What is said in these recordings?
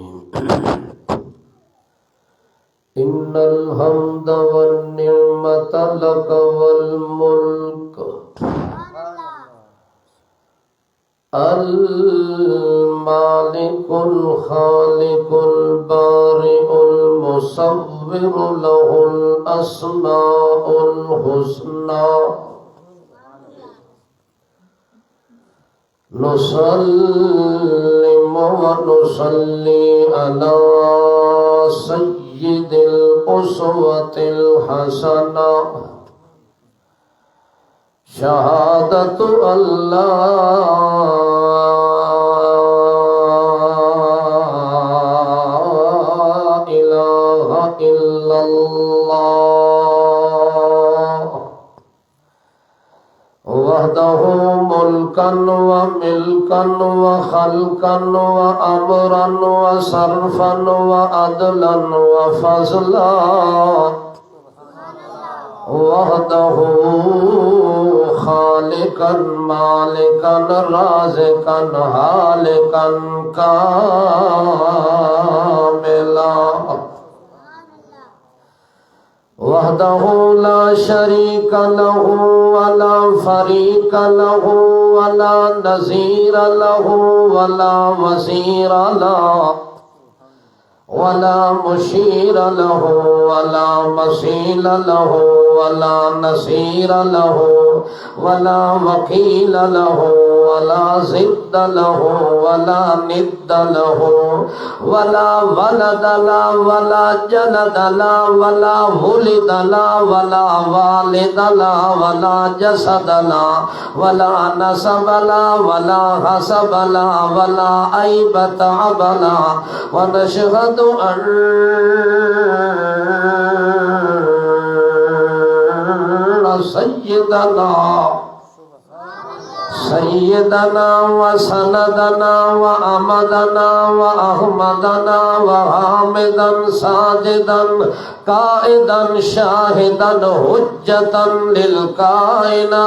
إن الحمد والنعمة لك والملك المالك الخالق البارئ المصور له الأسماء الحسنى نسلم ونصلي على سيد الأسوة الحسنة شهادة أن لا إله إلا الله وحده ملكا وملكا وخلقا وأمرا وصرفا وعدلا وفضلا وحده خالقا مالكا رازقا خالقا كاملا وحده لا شريك له ولا فريق له ولا نظير له ولا وزير له ولا مشير له ولا مثيل له ولا نصير له ولا وكيل له ولا ضد له ولا ند له ولا ولد له ولا جلد له ولا ولد له ولا والد له ولا جسد له ولا نسب له ولا حسب له ولا عيب تعب له ونشهد أن سيدنا وسندنا وأمدنا وأحمدنا وحامدا ساجدا قائدا شاهدا حجة للكائنات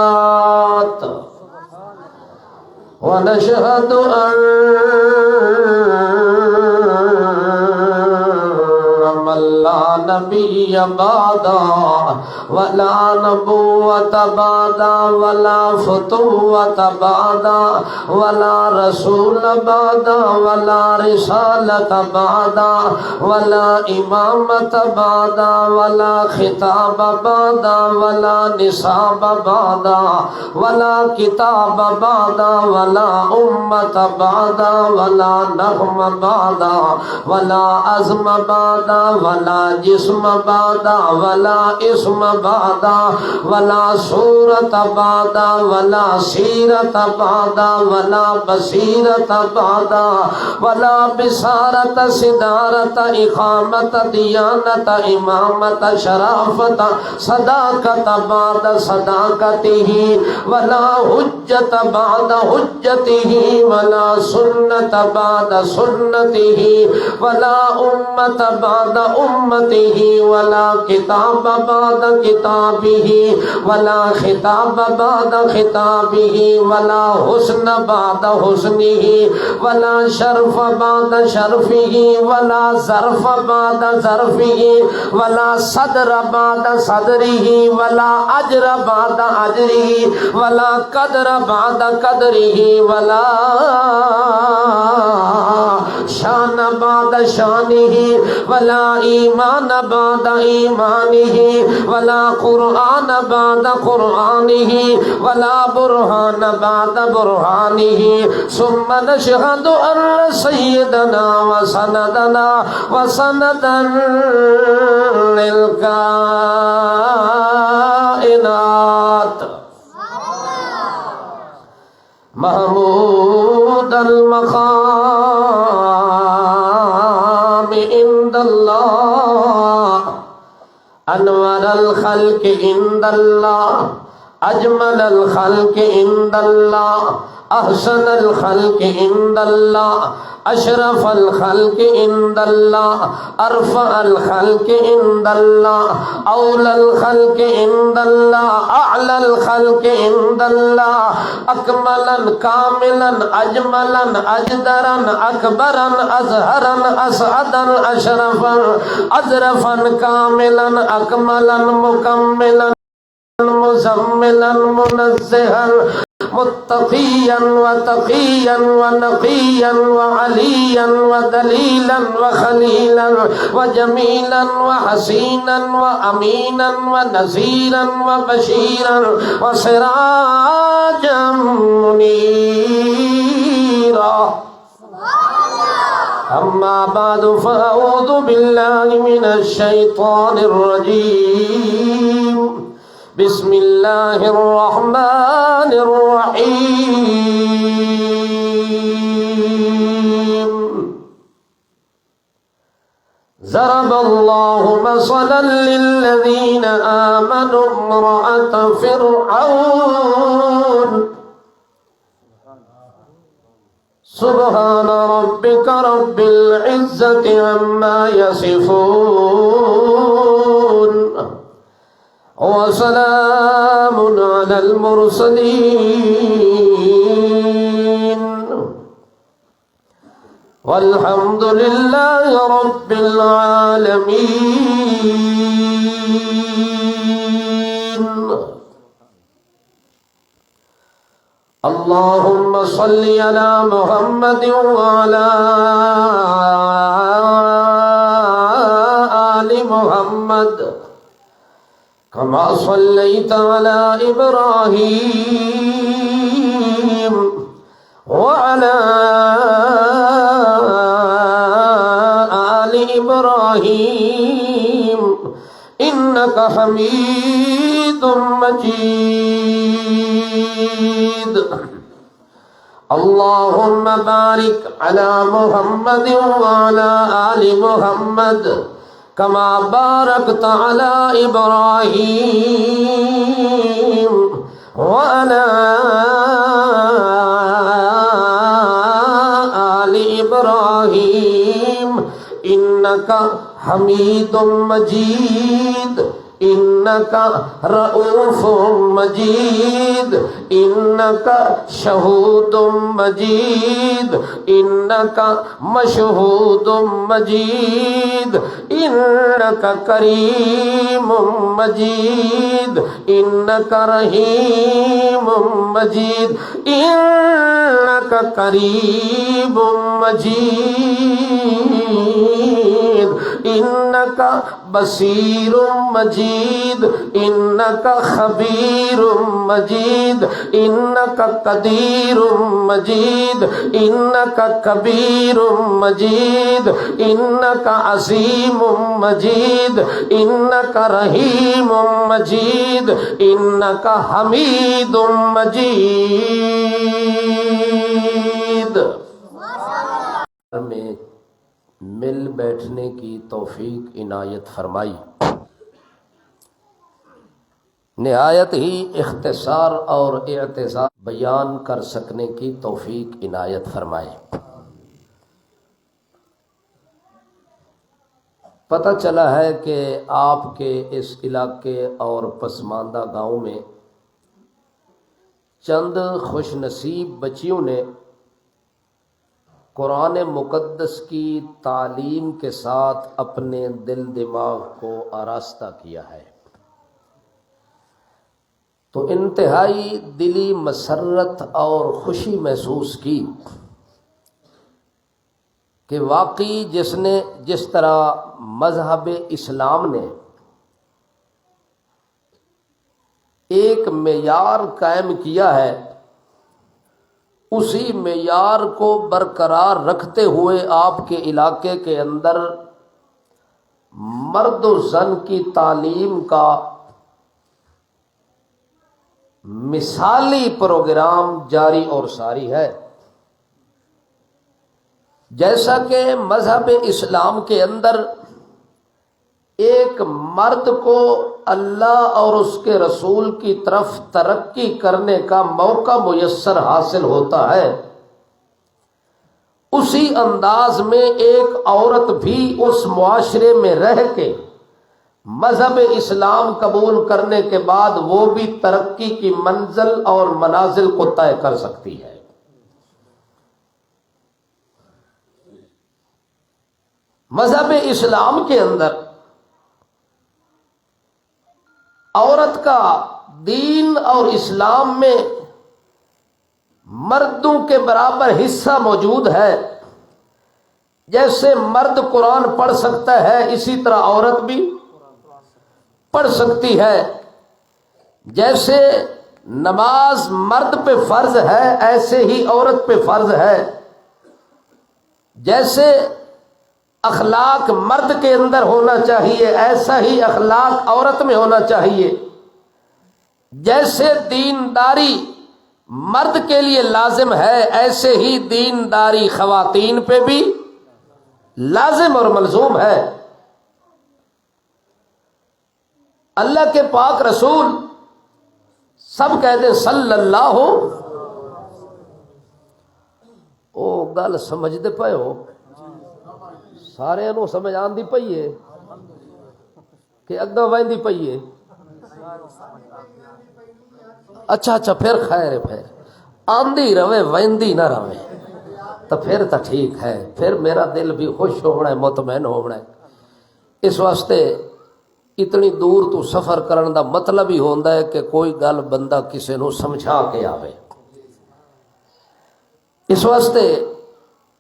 ونشهد أن لا نبي بعدا ولا نبوة بعدا ولا فتوة بعدا ولا رسول بعدا ولا رسالة بعدا ولا إمامة بعدا ولا خطاب بعدا ولا نصاب بعدا ولا كتاب بعدا ولا أمة بعدا ولا نغم بعدا ولا عزم بعدا ولا جسم بعدا ولا اسم بعدا ولا صورت بعدا ولا سیرت بعدا ولا بصیرت بعدا ولا بصارت صدارت اقامت دیانت امامت شرافت صداقت بعد صداقته ولا حجت بعد حجته ولا سنت بعد سنته ولا امت بعد امته ولا کتاب بعد کتابه ولا خطاب بعد خطابه ولا حسن بعد حسنه ولا شرف بعد شرفه ولا ظرف بعد ظرفه ولا صدر بعد صدره ولا اجر بعد اجره ولا قدر بعد قدره ولا شان بعد شانه ولا ایمان بعد ایمانه ولا قرآن بعد قرآنه ولا برهان بعد برهانه ثم نشهد أن سيدنا وسندنا وسندا للكائنات محمود المقام عند الله انور الخلق عند الله اجمل الخلق عند الله احسن الخلق عند الله اشرف الخلق عند اللہ، ارفع الخلق عند اللہ، اولى الخلق عند اللہ، اعلى الخلق عند اللہ، اکملا کاملا اجملا اجدرا اکبرا اظہرا اسعدا اشرفا اظرفا کاملا اکملا مکملا مزملا منزها متقيا وتقيا ونقيا وعليا ودليلا وخليلا وجميلا وحسينا وأمينا ونذيرا وبشيرا وسراجا منيرا. أما بعد فأعوذ بالله من الشيطان الرجيم. بسم اللہ الرحمن الرحیم. ضرب اللہ مثلا للذین آمنوا امرأة فرعون سبحان ربک رب العزة عما يصفون وسلام على المرسلين والحمد لله رب العالمين. اللهم صل على محمد وعلى آل محمد كما صليت على إبراهيم وعلى آل إبراهيم إنك حميد مجيد. اللهم بارك على محمد وعلى آل محمد كما باركت على إبراهيم وعلى آل إبراهيم إنك حميد مجيد. إنك رؤوف مجيد. إنك شهود مجيد. إنك مشهود مجيد. إنك كريم مجيد. إنك رحيم مجيد. إنك قريب مجيد. إنك بصير مجيد. إنك خبير مجيد. إنك قدير مجيد. إنك كبير مجيد. إنك عظيم مجيد. إنك رحيم مجيد. إنك حميد مجيد. میں مل بیٹھنے کی توفیق عنایت فرمائی. نہایت ہی اختصار اور اعتزاز بیان کر سکنے کی توفیق عنایت فرمائے. پتہ چلا ہے کہ آپ کے اس علاقے اور پسماندہ گاؤں میں چند خوش نصیب بچیوں نے قرآن مقدس کی تعلیم کے ساتھ اپنے دل دماغ کو آراستہ کیا ہے. تو انتہائی دلی مسرت اور خوشی محسوس کی کہ واقعی جس طرح مذہب اسلام نے ایک معیار قائم کیا ہے، اسی معیار کو برقرار رکھتے ہوئے آپ کے علاقے کے اندر مرد و زن کی تعلیم کا مثالی پروگرام جاری اور ساری ہے. جیسا کہ مذہب اسلام کے اندر ایک مرد کو اللہ اور اس کے رسول کی طرف ترقی کرنے کا موقع میسر حاصل ہوتا ہے، اسی انداز میں ایک عورت بھی اس معاشرے میں رہ کے مذہب اسلام قبول کرنے کے بعد وہ بھی ترقی کی منزل اور منازل کو طے کر سکتی ہے۔ مذہب اسلام کے اندر عورت کا دین اور اسلام میں مردوں کے برابر حصہ موجود ہے۔ جیسے مرد قرآن پڑھ سکتا ہے اسی طرح عورت بھی پڑھ سکتی ہے۔ جیسے نماز مرد پہ فرض ہے ایسے ہی عورت پہ فرض ہے۔ جیسے اخلاق مرد کے اندر ہونا چاہیے ایسا ہی اخلاق عورت میں ہونا چاہیے۔ جیسے دینداری مرد کے لیے لازم ہے ایسے ہی دینداری خواتین پہ بھی لازم اور ملزوم ہے۔ اللہ کے پاک رسول سب کہتے ہیں صلی اللہ او گل سمجھتے پے ہو؟ سارے نو سمجھ آندی پئی ہے کہ اگاں ویندی پئی ہے؟ اچھا پھر خیر ہے، پھر آندی رہے ویندی نہ رہے تو پھر تو ٹھیک ہے، پھر میرا دل بھی خوش ہونا ہے مطمئن ہونا ہے۔ اس واسطے اتنی دور تو سفر کرن دا مطلب ہی ہوندا ہے کہ کوئی گل بندہ کسی نو سمجھا کے آوے۔ اس واسطے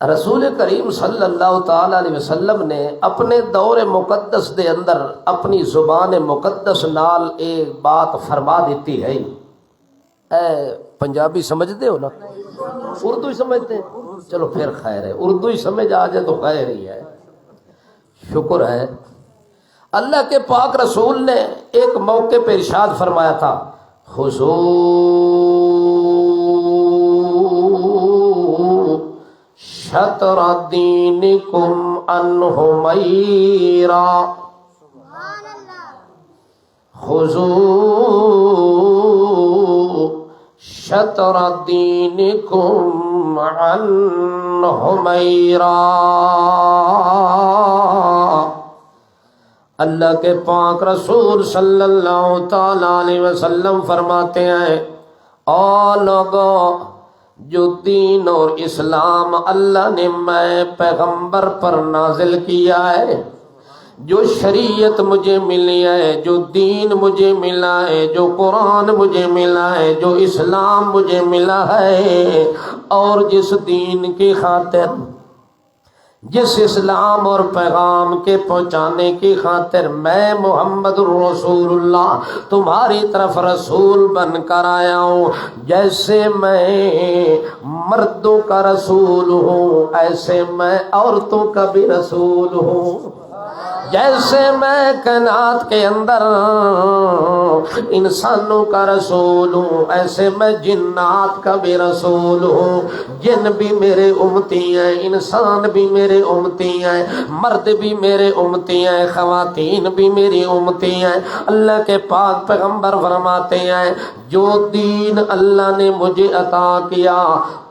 رسول کریم صلی اللہ تعالی علیہ وسلم نے اپنے دور مقدس دے اندر اپنی زبان مقدس نال ایک بات فرما دیتی ہے۔ اے پنجابی سمجھتے ہو نا؟ اردو ہی سمجھتے ہیں؟ چلو پھر خیر ہے، اردو ہی سمجھ آ جائے تو خیر ہی ہے، شکر ہے۔ اللہ کے پاک رسول نے ایک موقع پہ ارشاد فرمایا تھا، خذو شطر دینکم عن حمیرا، خذو شطر دینکم عن حمیرا۔ اللہ کے پاک رسول صلی اللہ تعالی علیہ وسلم فرماتے ہیں، او لوگو، جو دین اور اسلام اللہ نے میں پیغمبر پر نازل کیا ہے، جو شریعت مجھے ملی ہے، جو دین مجھے ملا ہے، جو قرآن مجھے ملا ہے، جو اسلام مجھے ملا ہے، اور جس دین کی خاطر، جس اسلام اور پیغام کے پہنچانے کی خاطر میں محمد الرسول اللہ تمہاری طرف رسول بن کر آیا ہوں، جیسے میں مردوں کا رسول ہوں ایسے میں عورتوں کا بھی رسول ہوں، جیسے میں کائنات کے اندر انسانوں کا رسول ہوں ایسے میں جنات کا بھی رسول ہوں۔ جن بھی میرے امتی ہیں، انسان بھی میرے امتی ہیں، مرد بھی میرے امتی ہیں، خواتین بھی میری امتی ہیں۔ اللہ کے پاک پیغمبر فرماتے ہیں، جو دین اللہ نے مجھے عطا کیا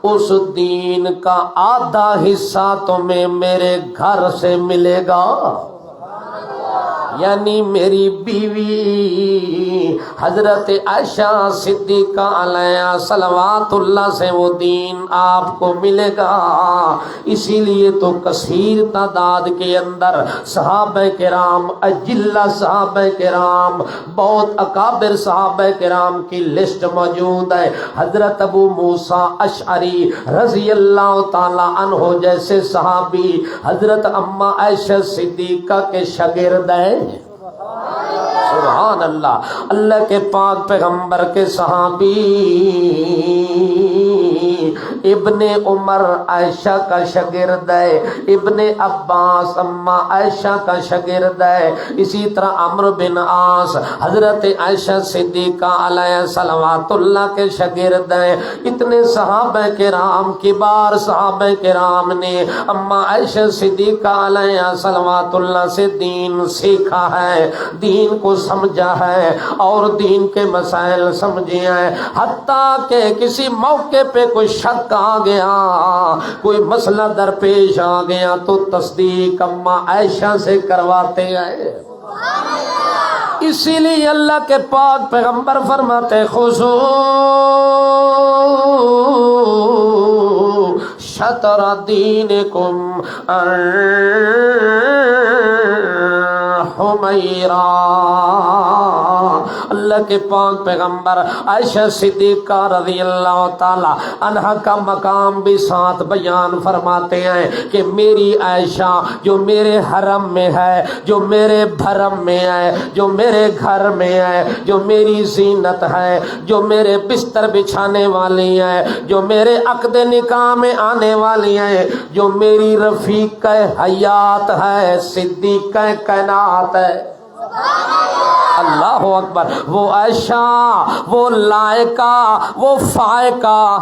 اس دین کا آدھا حصہ تمہیں میرے گھر سے ملے گا، یعنی میری بیوی حضرت عائشہ صدیقہ علیہ صلوات اللہ سے وہ دین آپ کو ملے گا۔ اسی لیے تو کثیر تعداد کے اندر صحابہ کرام، اجلہ صحابہ کرام، بہت اکابر صحابہ کرام کی لسٹ موجود ہے۔ حضرت ابو موسیٰ اشعری رضی اللہ تعالی عنہ جیسے صحابی حضرت اماں عائشہ صدیقہ کے شاگرد ہیں۔ سبحان اللہ، اللہ کے پاک پیغمبر کے صحابی ابن عمر عائشہ کا شاگرد ہے، ابن عباس اماں عائشہ کا شاگرد ہے، اسی طرح عمرو بن عاص حضرت عائشہ صدیقہ علیہ صلوات اللہ کے شاگرد ہیں۔ اتنے صحابہ کرام، کبار صحابہ کرام نے اماں عائشہ صدیقہ علیہ صلوات اللہ سے دین سیکھا ہے، دین کو سمجھا ہے اور دین کے مسائل سمجھے ہیں، حتیٰ کہ کسی موقع پہ کوئی شک آ گیا، کوئی مسئلہ درپیش آ گیا تو تصدیق اماں عائشہ سے کرواتے ہیں۔ اسی لیے اللہ کے پاک پیغمبر فرماتے خذو شطر دینکم حمیرہ۔ اللہ کے پاک پیغمبر عائشہ صدیقہ رضی اللہ تعالی عنہا کا مقام بھی ساتھ بیان فرماتے ہیں کہ میری عائشہ جو میرے حرم میں ہے، جو میرے بھرم میں ہے، جو میرے گھر میں ہے، جو میری زینت ہے، جو میرے بستر بچھانے والی ہے، جو میرے عقد نکاح میں آنے والی ہے، جو میری رفیق حیات ہے، صدیقہ کائنات ہے، اللہ اکبر، وہ عائشہ، وہ لائقہ، وہ فائقہ،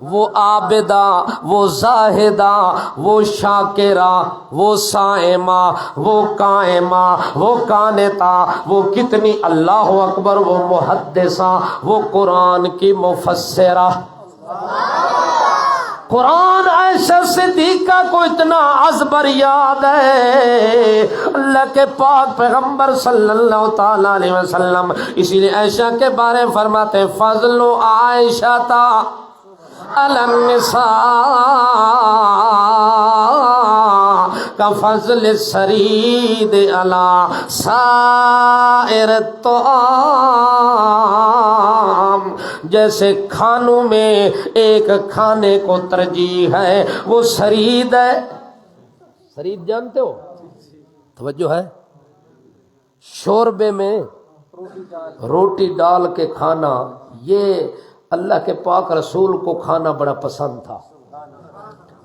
وہ عابدہ، وہ زاہدہ، وہ شاکرہ، وہ صائمہ، وہ قائمہ، وہ قانتہ، وہ کتنی، اللہ اکبر، وہ محدثہ، وہ قرآن کی مفسرہ۔ قرآن عائشہ صدیقہ کو اتنا ازبر یاد ہے، اللہ کے پاک پیغمبر صلی اللہ تعالی علیہ وسلم اسی لیے عائشہ کے بارے فرماتے فضل عائشہ علی النساء کا فضل السرید علی سائر الطعام۔ جیسے کھانوں میں ایک کھانے کو ترجیح ہے وہ سرید ہے، سرید جانتے ہو، توجہ ہے، شوربے میں روٹی ڈال کے کھانا، یہ اللہ کے پاک رسول کو کھانا بڑا پسند تھا،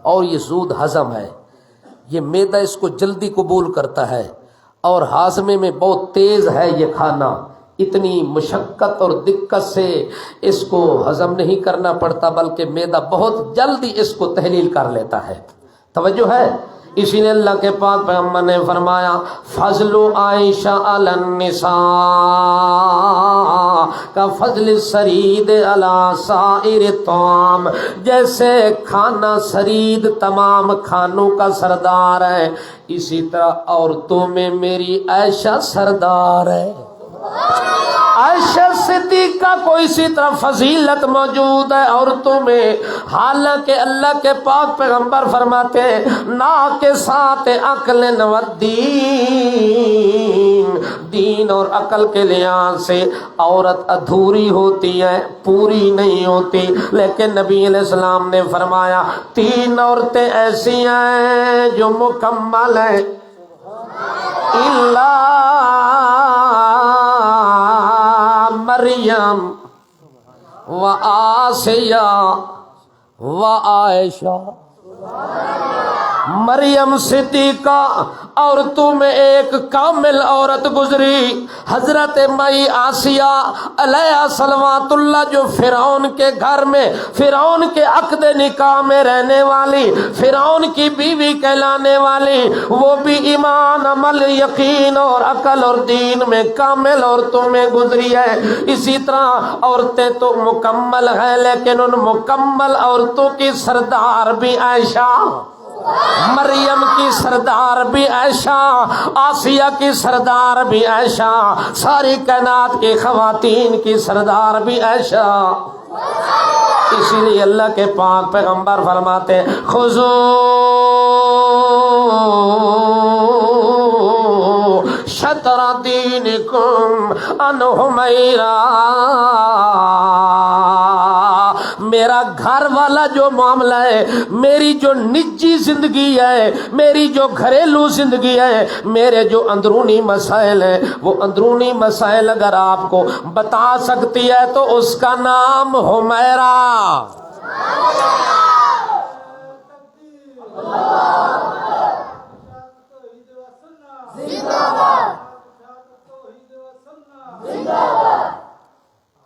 اور یہ زود ہضم ہے، یہ معدہ اس کو جلدی قبول کرتا ہے، اور ہاضمے میں بہت تیز ہے یہ کھانا، اتنی مشقت اور دقت سے اس کو ہضم نہیں کرنا پڑتا بلکہ معدہ بہت جلدی اس کو تحلیل کر لیتا ہے، توجہ ہے۔ اسی لیے اللہ کے پاک پیغمبر نے فرمایا فضل عائشہ علی النساء کا فضل سرید علی سائر الطعام، جیسے کھانا سرید تمام کھانوں کا سردار ہے، اسی طرح عورتوں میں میری عائشہ سردار ہے۔ عائشہ صدیقہ کو اسی طرح فضیلت موجود ہے عورتوں میں، حالانکہ اللہ کے پاک پیغمبر فرماتے ہیں نا کے ساتھ عقل و دین اور عقل کے لحاظ سے عورت ادھوری ہوتی ہے، پوری نہیں ہوتی، لیکن نبی علیہ السلام نے فرمایا 3 عورتیں ایسی ہیں جو مکمل ہیں، مریم و آسیہ و عائشہ۔ مریم صدیقہ عورتوں میں ایک کامل عورت گزری، حضرت مائی آسیہ علیہ صلوات اللہ، جو فرعون کے گھر میں، فرعون کے عقد نکاح میں رہنے والی، فرعون کی بیوی کہلانے والی، وہ بھی ایمان، عمل، یقین اور عقل اور دین میں کامل عورتوں میں گزری ہے۔ اسی طرح عورتیں تو مکمل ہیں، لیکن ان مکمل عورتوں کی سردار بھی عائشہ، مریم کی سردار بھی عائشہ، آسیہ کی سردار بھی عائشہ، ساری کائنات کی خواتین کی سردار بھی عائشہ۔ اسی لیے اللہ کے پاک پیغمبر فرماتے خذو شطر دینکم عن حمیرہ، میرا گھر والا جو معاملہ ہے، میری جو نجی زندگی ہے، میری جو گھریلو زندگی ہے، میرے جو اندرونی مسائل ہیں، وہ اندرونی مسائل اگر آپ کو بتا سکتی ہے تو اس کا نام حمیرہ۔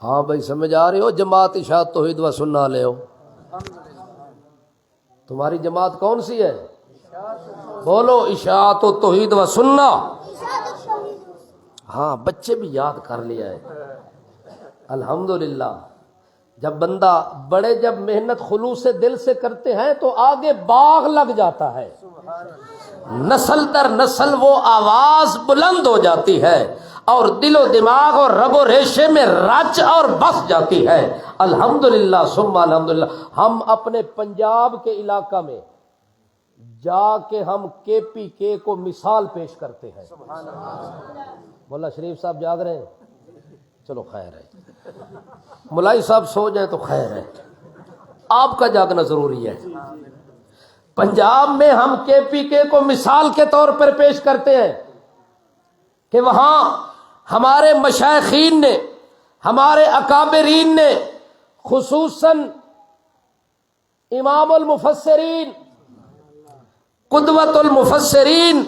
ہاں بھائی سمجھ آ رہی ہو؟ جماعت اشاعت توحید و سنہ لے ہو، تمہاری جماعت کون سی ہے؟ بولو اشاعت و توحید و سنہ۔ ہاں بچے بھی یاد کر لیا ہے الحمدللہ، جب بندہ بڑے جب محنت خلوص دل سے کرتے ہیں تو آگے باغ لگ جاتا ہے، نسل در نسل وہ آواز بلند ہو جاتی ہے اور دل و دماغ اور رگ و ریشے میں رچ اور بس جاتی ہے۔ الحمدللہ ثم الحمدللہ۔ ہم اپنے پنجاب کے علاقہ میں جا کے ہم کے پی کے کو مثال پیش کرتے ہیں۔ مولا شریف صاحب جاگ رہے ہیں؟ چلو خیر ہے، ملائی صاحب سو جائیں تو خیر ہے، آپ کا جاگنا ضروری ہے۔ پنجاب میں ہم کے پی کے کو مثال کے طور پر پیش کرتے ہیں کہ وہاں ہمارے مشائخین نے، ہمارے اکابرین نے، خصوصاً امام المفسرین، قدوۃ المفسرین،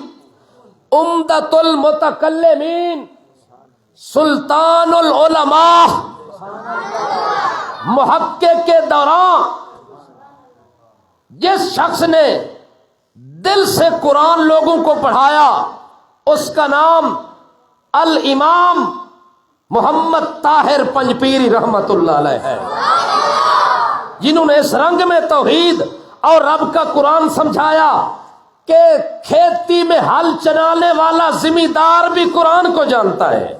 عمدۃ المتکلمین، سلطان العلماء، محقق کے دوران جس شخص نے دل سے قرآن لوگوں کو پڑھایا اس کا نام الامام محمد طاہر پنجپیری رحمت اللہ علیہ ہے، جنہوں نے اس رنگ میں توحید اور رب کا قرآن سمجھایا کہ کھیتی میں ہل چلانے والا زمیندار بھی قرآن کو جانتا ہے،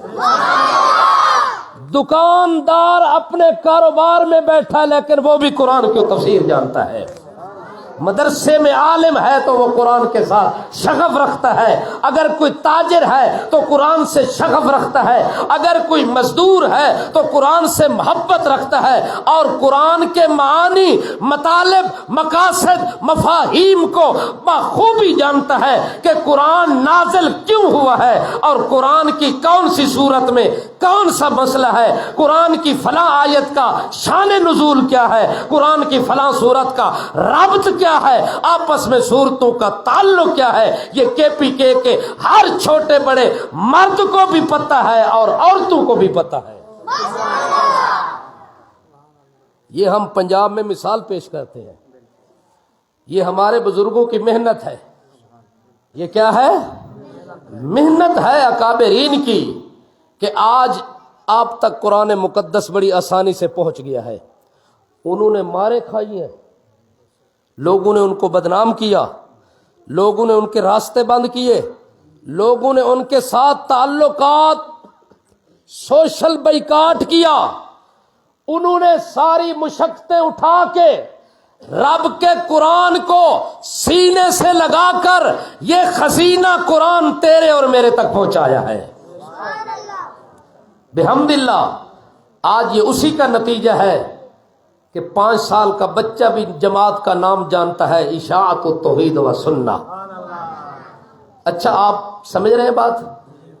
دکاندار اپنے کاروبار میں بیٹھا لیکن وہ بھی قرآن کی تفسیر جانتا ہے، مدرسے میں عالم ہے تو وہ قرآن کے ساتھ شغف رکھتا ہے، اگر کوئی تاجر ہے تو قرآن سے شغف رکھتا ہے، اگر کوئی مزدور ہے تو قرآن سے محبت رکھتا ہے، اور قرآن کے معانی، مطالب، مقاصد، مفاہیم کو بخوبی جانتا ہے کہ قرآن نازل کیوں ہوا ہے اور قرآن کی کون سی صورت میں کون سا مسئلہ ہے، قرآن کی فلاں آیت کا شان نزول کیا ہے، قرآن کی فلاں صورت کا ربط کیا ہے، آپس میں صورتوں کا تعلق کیا ہے، یہ کے پی کے ہر چھوٹے بڑے مرد کو بھی پتہ ہے اور عورتوں کو بھی پتہ ہے۔ یہ ہم پنجاب میں مثال پیش کرتے ہیں، یہ ہمارے بزرگوں کی محنت ہے، یہ کیا ہے؟ محنت ہے اکابرین کی کہ آج آپ تک قرآن مقدس بڑی آسانی سے پہنچ گیا ہے۔ انہوں نے مارے کھائی ہیں، لوگوں نے ان کو بدنام کیا، لوگوں نے ان کے راستے بند کیے، لوگوں نے ان کے ساتھ تعلقات سوشل بائیکاٹ کیا، انہوں نے ساری مشقتیں اٹھا کے رب کے قرآن کو سینے سے لگا کر یہ خزینہ قرآن تیرے اور میرے تک پہنچایا ہے۔ بحمد اللہ آج یہ اسی کا نتیجہ ہے کہ 5 سال کا بچہ بھی جماعت کا نام جانتا ہے، اشاعت التوحید و سنہ۔ اچھا آپ سمجھ رہے ہیں بات؟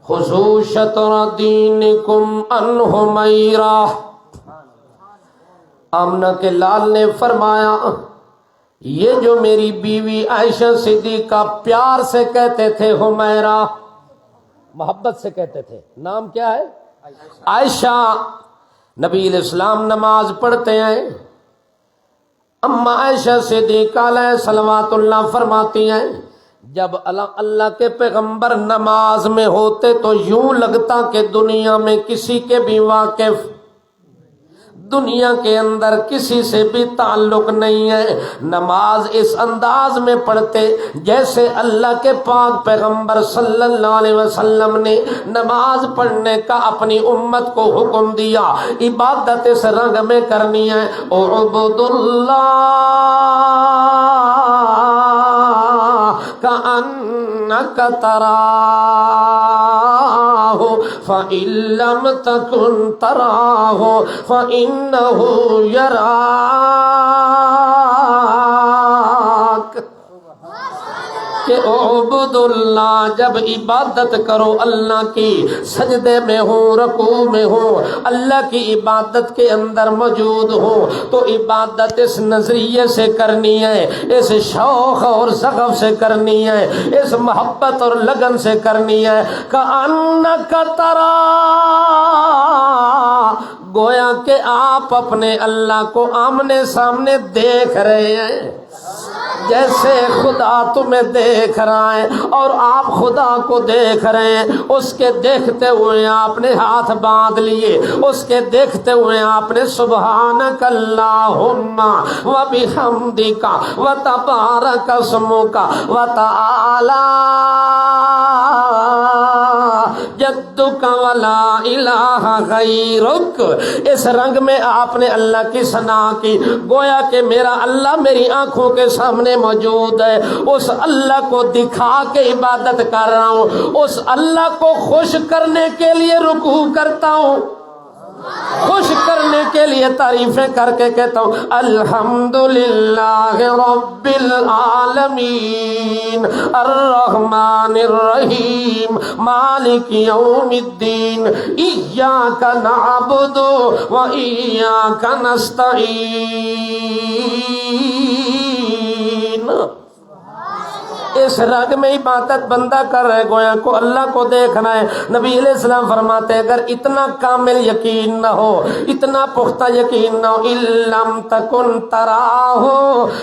خذوا شطر دینکم عن حمیرہ، آمنہ کے لال نے فرمایا یہ جو میری بیوی عائشہ صدیقہ پیار سے کہتے تھے حمیرہ، محبت سے کہتے تھے، نام کیا ہے؟ عائشہ۔ نبی علیہ السلام نماز پڑھتے ہیں، اما عائشہ صدیقہ علیہ صلوات اللہ فرماتی ہیں جب اللہ کے پیغمبر نماز میں ہوتے تو یوں لگتا کہ دنیا میں کسی کے بھی واقف، دنیا کے اندر کسی سے بھی تعلق نہیں ہے، نماز اس انداز میں پڑھتے جیسے اللہ کے پاک پیغمبر صلی اللہ علیہ وسلم نے نماز پڑھنے کا اپنی امت کو حکم دیا۔ عبادت اس رنگ میں کرنی ہے، اعبد اللہ کأنک تراہ فإن لم تکن تراہ فإنہ یراک، کہ اعبد اللہ، جب عبادت کرو اللہ کی، سجدے میں ہو، رکوع میں ہو، اللہ کی عبادت کے اندر موجود ہو تو عبادت اس نظریے سے کرنی ہے، اس شوق اور شغف سے کرنی ہے، اس محبت اور لگن سے کرنی ہے۔ کأنک تراہ، گویا کہ آپ اپنے اللہ کو آمنے سامنے دیکھ رہے ہیں۔ جیسے خدا تمہیں دیکھ رہا ہے اور آپ خدا کو دیکھ رہے ہیں، اس کے دیکھتے ہوئے آپ نے ہاتھ باندھ لیے، اس کے دیکھتے ہوئے آپ نے سبحانک اللہم و بحمدک و تبارک اسمک و تعالی جدک ولا الہ غیرک، اس رنگ میں آپ نے اللہ کی ثنا کی، گویا کہ میرا اللہ میری آنکھوں کے سامنے موجود ہے، اس اللہ کو دکھا کے عبادت کر رہا ہوں، اس اللہ کو خوش کرنے کے لیے رکوع کرتا ہوں، خوش کرنے کے لیے تعریفیں کر کے کہتا ہوں الحمدللہ رب العالمین الرحمن الرحیم مالک یوم الدین ایاک نعبد و ایاک نستعین۔ اس رنگ میں عبادت بندہ کر رہے، گویا کو اللہ کو دیکھنا ہے۔ نبی علیہ السلام فرماتے ہیں اگر اتنا کامل یقین نہ ہو، اتنا پختہ یقین نہ ہو، اِلَّمْ تَكُنْ تَرَاهُ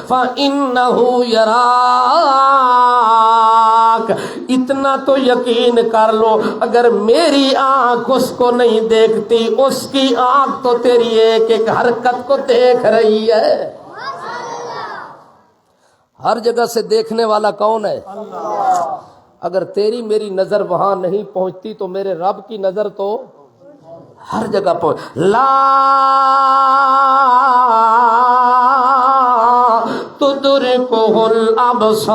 فَإِنَّهُ يَرَاكَ، اتنا تو یقین کر لو اگر میری آنکھ اس کو نہیں دیکھتی، اس کی آنکھ تو تیری ایک ایک حرکت کو دیکھ رہی ہے۔ ہر جگہ سے دیکھنے والا کون ہے؟ اللہ۔ اگر تیری میری نظر وہاں نہیں پہنچتی تو میرے رب کی نظر تو ہر جگہ پہنچ۔ لا تدرکہ الابصار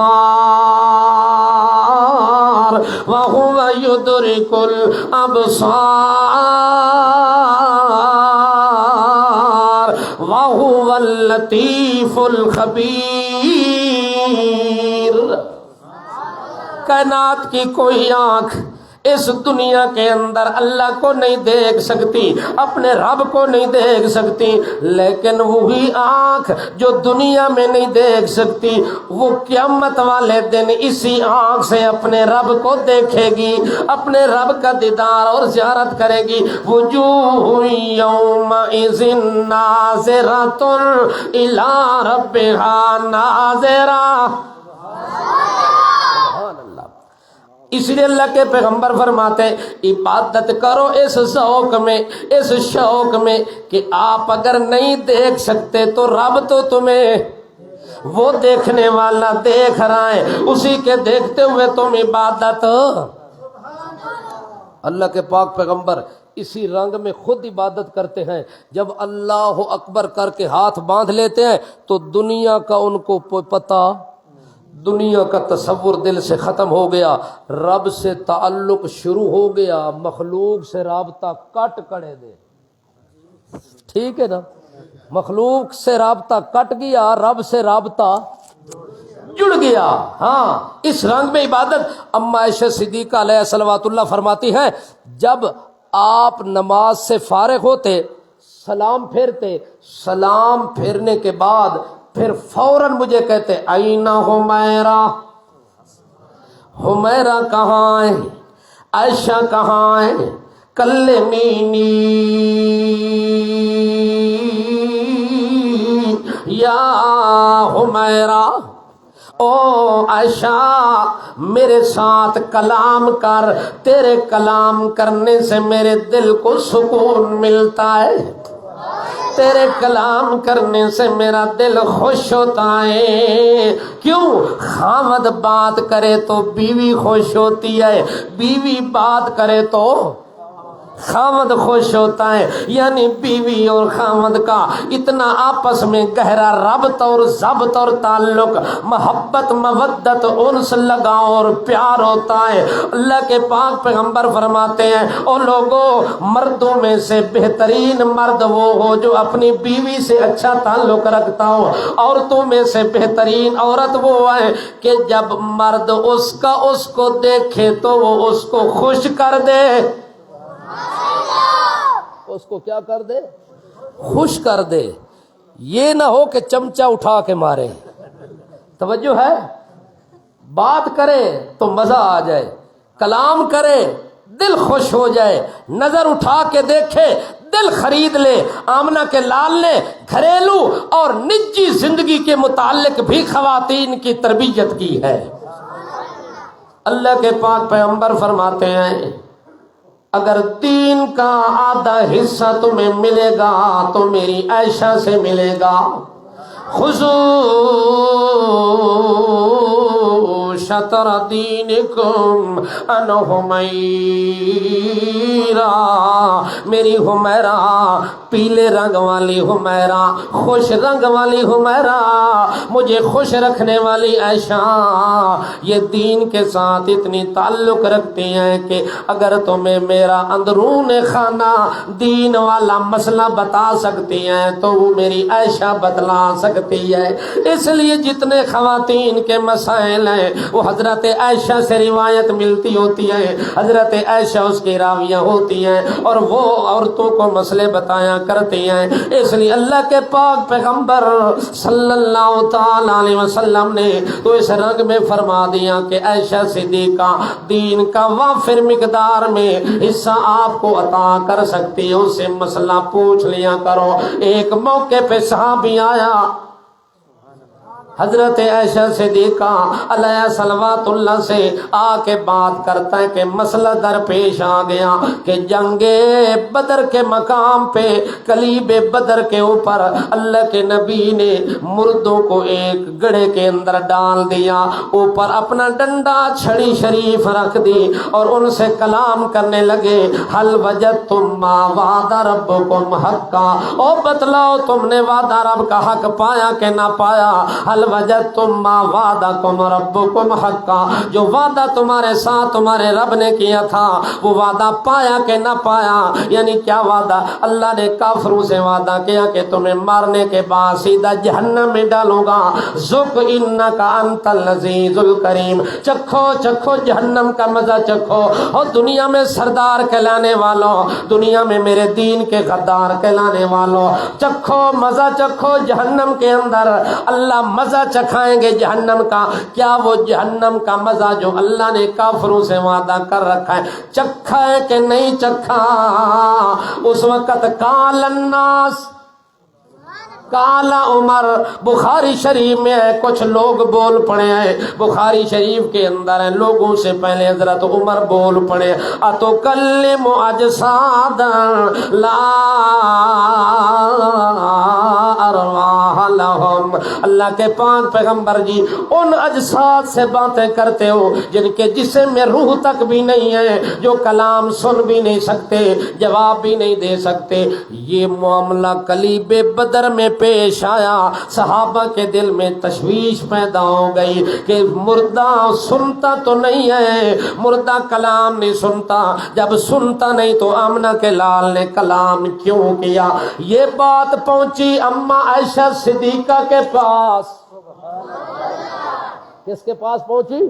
وہو یدرک الابصار وہو اللطیف الخبیر۔ کائنات کی کوئی آنکھ اس دنیا کے اندر اللہ کو نہیں دیکھ سکتی، اپنے رب کو نہیں دیکھ سکتی، لیکن وہی آنکھ جو دنیا میں نہیں دیکھ سکتی وہ قیامت والے دن اسی آنکھ سے اپنے رب کو دیکھے گی، اپنے رب کا دیدار اور زیارت کرے گی۔ وجوہ یومئذ ناظرۃ الی ربہا ناظرہ۔ اس لیے اللہ کے پیغمبر فرماتے ہیں عبادت کرو اس ذوق میں، اس شوق میں کہ آپ اگر نہیں دیکھ سکتے تو رب تو تمہیں وہ دیکھنے والا دیکھ رہا ہے، اسی کے دیکھتے ہوئے تم عبادت۔ اللہ کے پاک پیغمبر اسی رنگ میں خود عبادت کرتے ہیں، جب اللہ اکبر کر کے ہاتھ باندھ لیتے ہیں تو دنیا کا ان کو پتہ، دنیا کا تصور دل سے ختم ہو گیا، رب سے تعلق شروع ہو گیا، مخلوق سے رابطہ کٹ کڑے دے۔ ٹھیک ہے نا، مخلوق سے رابطہ کٹ گیا، رب سے رابطہ جڑ گیا۔ ہاں، اس رنگ میں عبادت۔ اما عائشہ صدیقہ علیہ صلوات اللہ فرماتی ہیں جب آپ نماز سے فارغ ہوتے سلام پھیرتے، سلام پھیرنے کے بعد پھر فوراً مجھے کہتے اینہ حمیرہ، حمیرہ کہاں ہے، عائشہ کہاں ہے، کلمینی یا حمیرہ، او عائشہ میرے ساتھ کلام کر، تیرے کلام کرنے سے میرے دل کو سکون ملتا ہے، تیرے کلام کرنے سے میرا دل خوش ہوتا ہے۔ کیوں؟ خامد بات کرے تو بیوی خوش ہوتی ہے، بیوی بات کرے تو خامد خوش ہوتا ہے، یعنی بیوی اور خامد کا اتنا آپس میں گہرا ربط اور ضبط اور تعلق، محبت، مودت، انس، لگاؤ اور پیار ہوتا ہے۔ اللہ کے پاک پیغمبر فرماتے ہیں او لوگوں، مردوں میں سے بہترین مرد وہ ہو جو اپنی بیوی سے اچھا تعلق رکھتا ہو، عورتوں میں سے بہترین عورت وہ ہے کہ جب مرد اس کو دیکھے تو وہ اس کو خوش کر دے، اس کو کیا کر دے؟ خوش کر دے۔ یہ نہ ہو کہ چمچہ اٹھا کے مارے۔ توجہ ہے؟ بات کرے تو مزہ آ جائے، کلام کرے دل خوش ہو جائے، نظر اٹھا کے دیکھے دل خرید لے۔ آمنہ کے لال نے گھریلو اور نجی زندگی کے متعلق بھی خواتین کی تربیت کی ہے۔ اللہ کے پاک پیغمبر فرماتے ہیں اگر دین کا آدھا حصہ تمہیں ملے گا تو میری عائشہ سے ملے گا۔ خذوا شطر دینکم ان حمیرہ، میری حمیرہ، پیلے رنگ والی حمیرہ، خوش رنگ والی حمیرہ، مجھے خوش رکھنے والی عائشہ، یہ دین کے ساتھ اتنی تعلق رکھتی ہیں کہ اگر تمہیں میرا اندرون خانہ دین والا مسئلہ بتا سکتی ہیں تو وہ میری عائشہ بتلا سکتی ہے۔ اس لیے جتنے خواتین کے مسائل ہیں وہ حضرت عائشہ سے روایت ملتی ہوتی ہے، حضرت عائشہ اس کی راویہ ہوتی ہیں اور وہ عورتوں کو مسئلے بتایا کرتی ہیں۔ اس لیے اللہ کے پاک پیغمبر صلی اللہ تعالی علیہ وسلم نے تو اس رنگ میں فرما دیا کہ عائشہ صدیقہ دین کا وافر مقدار میں حصہ آپ کو عطا کر سکتی ہے، اس سے مسئلہ پوچھ لیا کرو۔ ایک موقع پہ صحابی آیا، حضرت عائشہ صدیقہ علیہ صلوات اللہ سے آ کے بات کرتا ہے کہ مسئلہ درپیش آ گیا کہ جنگ بدر کے مقام پہ کلیب بدر کے اوپر اللہ کے نبی نے مردوں کو ایک گڑھے کے اندر ڈال دیا، اوپر اپنا ڈنڈا چھڑی شریف رکھ دی اور ان سے کلام کرنے لگے حل وجدتم ما وعد ربکم حقا، او بتلاؤ تم نے وعدہ رب کا حق پایا کہ نہ پایا؟ حل وجدتم ما وعدکم ربکم حقا، جو وعدہ تمہارے ساتھ تمہارے رب نے کیا تھا وہ وعدہ پایا کہ نہ پایا؟ یعنی کیا وعدہ؟ اللہ نے کافروں سے وعدہ کیا کہ تمہیں مارنے کے بعد سیدھا جہنم میں ڈالوں گا، ذق انک انت العزیز الکریم، چکھو چکھو جہنم کا مزہ چکھو، اور دنیا میں سردار کہلانے والوں، دنیا میں میرے دین کے غدار کہلانے والوں، چکھو مزہ چکھو جہنم کے اندر۔ اللہ مزہ چکھائیں گے جہنم کا، کیا وہ جہنم کا مزہ جو اللہ نے کافروں سے وعدہ کر رکھا ہے چکھا ہے کہ نہیں چکھا؟ اس وقت قال الناس، کالا عمر، بخاری شریف میں ہے، کچھ لوگ بول پڑے ہیں، بخاری شریف کے اندر ہے، لوگوں سے پہلے حضرت عمر بول پڑے، اتکلم اجسادا لا ارواح لہم، اللہ کے پاک پیغمبر جی ان اجساد سے باتیں کرتے ہو جن کے جسم میں روح تک بھی نہیں ہے، جو کلام سن بھی نہیں سکتے، جواب بھی نہیں دے سکتے۔ یہ معاملہ کلیب بدر میں پیش آیا، صحابہ کے دل میں تشویش پیدا ہو گئی کہ مردہ سنتا تو نہیں ہے، مردہ کلام نہیں سنتا، جب سنتا نہیں تو آمنہ کے لال نے کلام کیوں کیا؟ یہ بات پہنچی اما عائشہ صدیقہ کے پاس۔ کس کے پاس پہنچی؟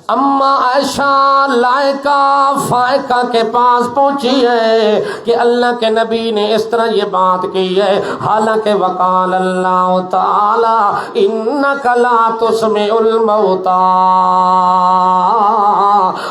اما عائشہ لائقہ فائقہ کے پاس پہنچی ہے کہ اللہ کے نبی نے اس طرح یہ بات کی ہے، حالانکہ وقال اللہ تعالی انک لا تسمع الموتى،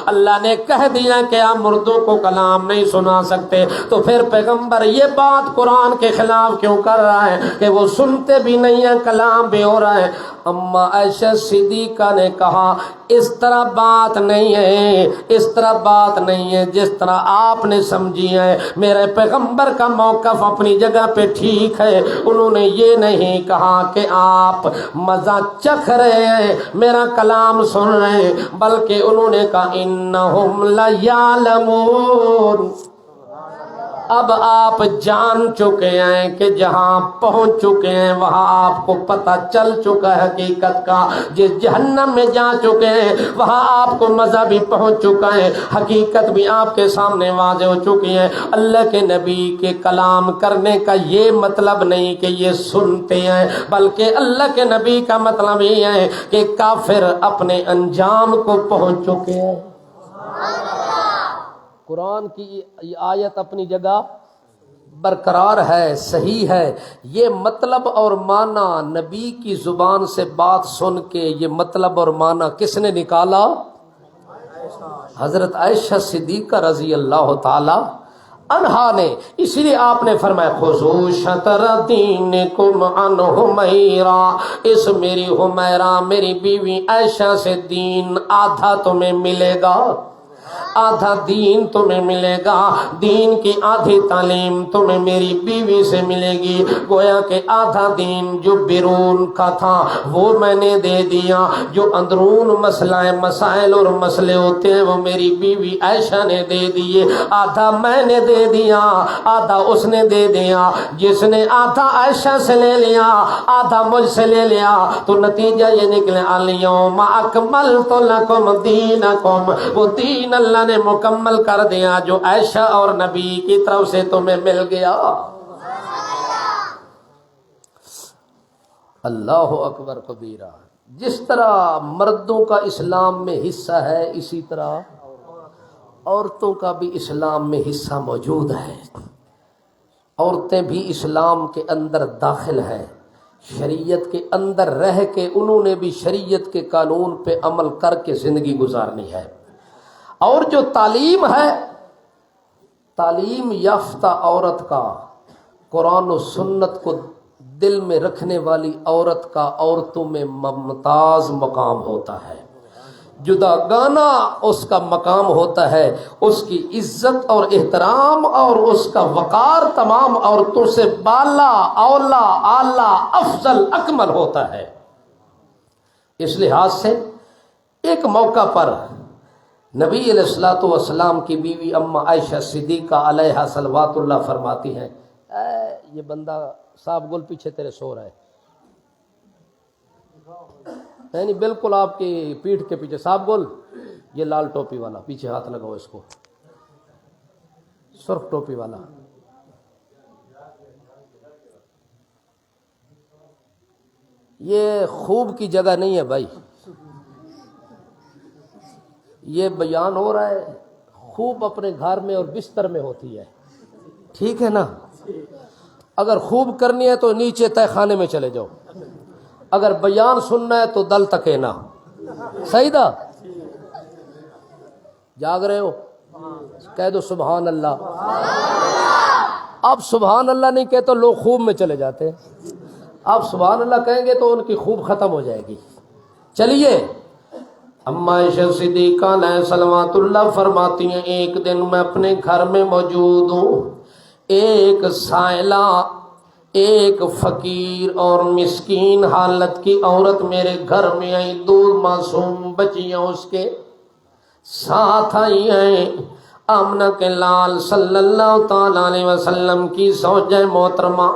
اللہ نے کہہ دیا کہ آپ مردوں کو کلام نہیں سنا سکتے، تو پھر پیغمبر یہ بات قرآن کے خلاف کیوں کر رہا ہے کہ وہ سنتے بھی نہیں ہیں، کلام بھی ہو رہا ہے؟ اما عائشہ صدیقہ نے کہا اس طرح بات نہیں ہے، اس طرح بات نہیں ہے جس طرح آپ نے سمجھی ہے، میرے پیغمبر کا موقف اپنی جگہ پہ ٹھیک ہے، انہوں نے یہ نہیں کہا کہ آپ مزہ چکھ رہے ہیں، میرا کلام سن رہے ہیں، بلکہ انہوں نے کہا انہم لیعلمون، اب آپ جان چکے ہیں کہ جہاں پہنچ چکے ہیں وہاں آپ کو پتہ چل چکا ہے حقیقت کا، جس جہنم میں جا چکے ہیں وہاں آپ کو مزہ بھی پہنچ چکا ہے، حقیقت بھی آپ کے سامنے واضح ہو چکی ہے۔ اللہ کے نبی کے کلام کرنے کا یہ مطلب نہیں کہ یہ سنتے ہیں، بلکہ اللہ کے نبی کا مطلب یہ ہے کہ کافر اپنے انجام کو پہنچ چکے ہیں۔ قرآن کی یہ آیت اپنی جگہ برقرار ہے، صحیح ہے، یہ مطلب اور معنی نبی کی زبان سے بات سن کے یہ مطلب اور معنی کس نے نکالا؟ حضرت عائشہ صدیقہ رضی اللہ تعالی عنہا نے، اسی لیے آپ نے فرمایا خذوا شطر دینکم عن حمیرہ، اس میری حمیرہ میری بیوی عائشہ سے دین آدھا تمہیں ملے گا، آدھا دین تمہیں ملے گا، دین کی آدھی تعلیم تمہیں میری بیوی سے ملے گی۔ گویا کہ آدھا دین جو بیرون کا تھا وہ میں نے دے دیا، جو اندرون مسائل اور مسئلے ہوتے ہیں وہ میری بیوی عائشہ نے دے دیے، آدھا میں نے دے دیا، آدھا اس نے دے دیا۔ جس نے آدھا عائشہ سے لے لیا آدھا مجھ سے لے لیا تو نتیجہ یہ نکلے الیوم اکملت لکم دینکم، وہ دین اللہ نے مکمل کر دیا جو عائشہ اور نبی کی طرف سے تمہیں مل گیا۔ اللہ اکبر کبیرہ۔ جس طرح مردوں کا اسلام میں حصہ ہے اسی طرح عورتوں کا بھی اسلام میں حصہ موجود ہے۔ عورتیں بھی اسلام کے اندر داخل ہیں، شریعت کے اندر رہ کے انہوں نے بھی شریعت کے قانون پہ عمل کر کے زندگی گزارنی ہے۔ اور جو تعلیم ہے، تعلیم یافتہ عورت کا، قرآن و سنت کو دل میں رکھنے والی عورت کا عورتوں میں ممتاز مقام ہوتا ہے، جدا گانا اس کا مقام ہوتا ہے، اس کی عزت اور احترام اور اس کا وقار تمام عورتوں سے بالا اولا اعلی افضل اکمل ہوتا ہے۔ اس لحاظ سے ایک موقع پر نبی علیہ الصلوۃ والسلام کی بیوی اما عائشہ صدیقہ علیہا صلوات اللہ فرماتی ہیں، یہ بندہ صاحب گل پیچھے تیرے سو رہا ہے، یعنی بالکل آپ کی پیٹھ کے پیچھے صاحب گل، یہ لال ٹوپی والا پیچھے ہاتھ لگاؤ، اس کو سرخ ٹوپی والا، یہ خوب کی جگہ نہیں ہے بھائی، یہ بیان ہو رہا ہے خوب اپنے گھر میں اور بستر میں ہوتی ہے، ٹھیک ہے نا؟ اگر خوب کرنی ہے تو نیچے تہ خانے میں چلے جاؤ، اگر بیان سننا ہے تو دل تکے نا، صحیح دا؟ جاگ رہے ہو؟ کہہ دو سبحان اللہ۔ اب سبحان اللہ نہیں کہے تو لوگ خوب میں چلے جاتے ہیں، اب سبحان اللہ کہیں گے تو ان کی خوب ختم ہو جائے گی۔ چلیے، اما عائشہ صدیقہ علیہ صلوات اللہ فرماتی ہیں، ایک دن میں اپنے گھر میں موجود ہوں، ایک سائلہ، ایک فقیر اور مسکین حالت کی عورت میرے گھر میں آئی، دو معصوم بچیاں اس کے ساتھ آئی ہیں، آمنہ کے لال صلی اللہ تعالی علیہ وسلم کی زوجہ محترمہ،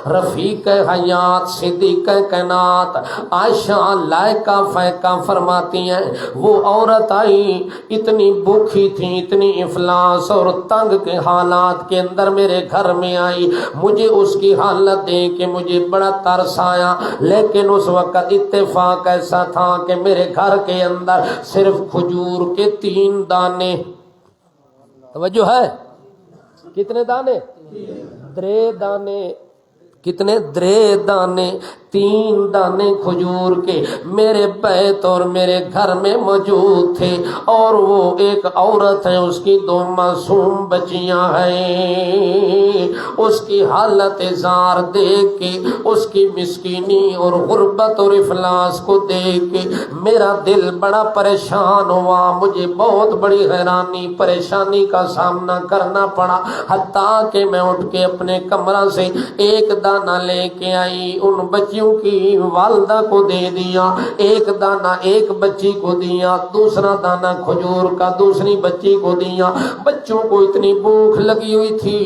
رفیق حیات، صدیقہ کائنات عائشہ لائقہ فائقہ فرماتی ہیں، وہ عورت آئی اتنی بھوکھی تھی، اتنی افلاس اور تنگ کے حالات کے اندر میرے گھر میں آئی، مجھے اس کی حالت دیکھ کے مجھے بڑا ترس آیا، لیکن اس وقت اتفاق ایسا تھا کہ میرے گھر کے اندر صرف کھجور کے 3 دانے، توجہ ہے، کتنے دانے؟ 3 دانے، کتنے؟ 3 دانے، 3 دانے کھجور کے میرے بیت اور میرے گھر میں موجود تھے، اور وہ ایک عورت ہے، اس کی 2 معصوم بچیاں ہیں، اس کی حالت زار دیکھ کے، اس کی مسکینی اور غربت اور افلاس کو دیکھ کے میرا دل بڑا پریشان ہوا، مجھے بہت بڑی حیرانی پریشانی کا سامنا کرنا پڑا، حتیٰ کہ میں اٹھ کے اپنے کمرہ سے ایک دانہ لے کے آئی، ان بچیوں کی والدہ کو دے دیا، ایک دانہ ایک بچی کو دیا، دوسرا دانہ کھجور کا دوسری بچی کو دیا۔ بچوں کو اتنی بھوک لگی ہوئی تھی،